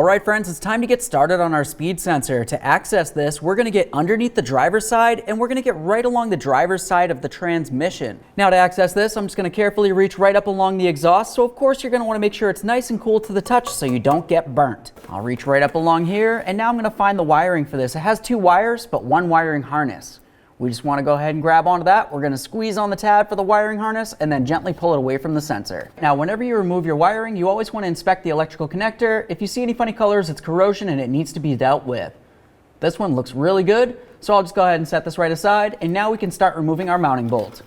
Alright friends, it's time to get started on our speed sensor. To access this, we're going to get underneath the driver's side and we're going to get right along the driver's side of the transmission. Now to access this, I'm just going to carefully reach right up along the exhaust, so of course you're going to want to make sure it's nice and cool to the touch so you don't get burnt. I'll reach right up along here and now I'm going to find the wiring for this. It has two wires but one wiring harness. We just want to go ahead and grab onto that. We're going to squeeze on the tab for the wiring harness and then gently pull it away from the sensor. Now, whenever you remove your wiring, you always want to inspect the electrical connector. If you see any funny colors, it's corrosion and it needs to be dealt with. This one looks really good, so I'll just go ahead and set this right aside, and now we can start removing our mounting bolt.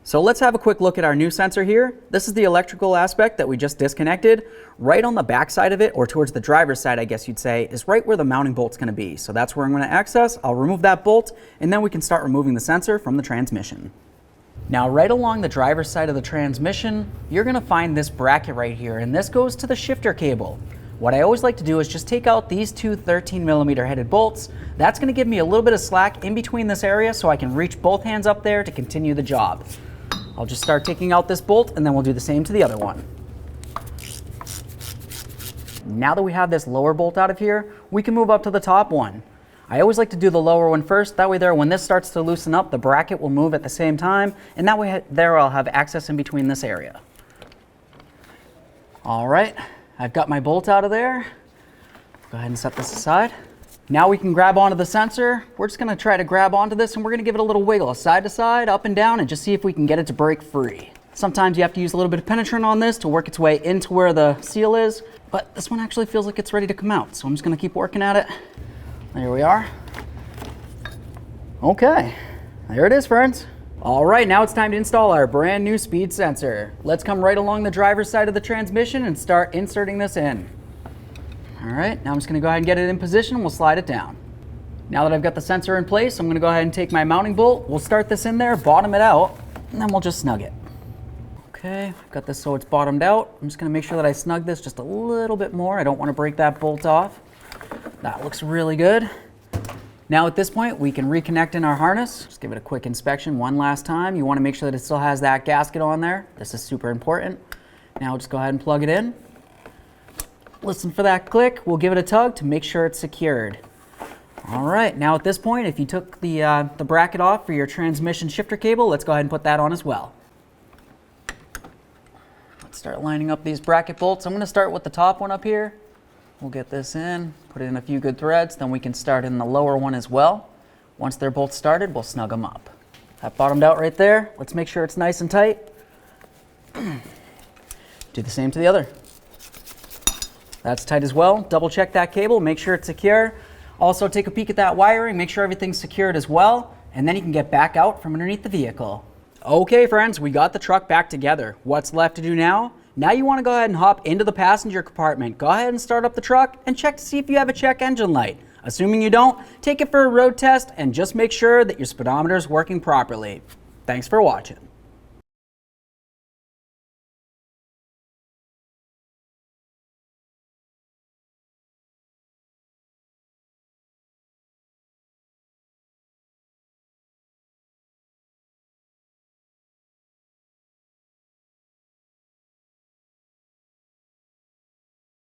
So let's have a quick look at our new sensor here. This is the electrical aspect that we just disconnected. Right on the back side of it, or towards the driver's side, I guess you'd say, is right where the mounting bolt's going to be. So that's where I'm going to access. I'll remove that bolt, and then we can start removing the sensor from the transmission. Now, right along the driver's side of the transmission, you're going to find this bracket right here, and this goes to the shifter cable. What I always like to do is just take out these two 13mm headed bolts. That's going to give me a little bit of slack in between this area so I can reach both hands up there to continue the job. I'll just start taking out this bolt and then we'll do the same to the other one. Now that we have this lower bolt out of here, we can move up to the top one. I always like to do the lower one first. That way there, when this starts to loosen up, the bracket will move at the same time, and that way there I'll have access in between this area. All right, I've got my bolt out of there. Go ahead and set this aside. Now we can grab onto the sensor. We're just going to try to grab onto this and we're going to give it a little wiggle, side to side, up and down, and just see if we can get it to break free. Sometimes you have to use a little bit of penetrant on this to work its way into where the seal is, but this one actually feels like it's ready to come out. So I'm just going to keep working at it. There we are. Okay, there it is, friends. All right, now it's time to install our brand new speed sensor. Let's come right along the driver's side of the transmission and start inserting this in. All right, now I'm just going to go ahead and get it in position and we'll slide it down. Now that I've got the sensor in place, I'm going to go ahead and take my mounting bolt. We'll start this in there, bottom it out, and then we'll just snug it. Okay, I've got this so it's bottomed out. I'm just going to make sure that I snug this just a little bit more. I don't want to break that bolt off. That looks really good. Now at this point, we can reconnect in our harness. Just give it a quick inspection one last time. You want to make sure that it still has that gasket on there. This is super important. Now just go ahead and plug it in. Listen for that click. We'll give it a tug to make sure it's secured. All right, now at this point, if you took the bracket off for your transmission shifter cable, let's go ahead and put that on as well. Let's start lining up these bracket bolts. I'm going to start with the top one up here. We'll get this in, put it in a few good threads, then we can start in the lower one as well. Once they're both started, we'll snug them up. That bottomed out right there. Let's make sure it's nice and tight. Do the same to the other. That's tight as well. Double check that cable, make sure it's secure. Also take a peek at that wiring, make sure everything's secured as well, and then you can get back out from underneath the vehicle. Okay friends, we got the truck back together. What's left to do now? Now you want to go ahead and hop into the passenger compartment. Go ahead and start up the truck and check to see if you have a check engine light. Assuming you don't, take it for a road test and just make sure that your speedometer is working properly. Thanks for watching.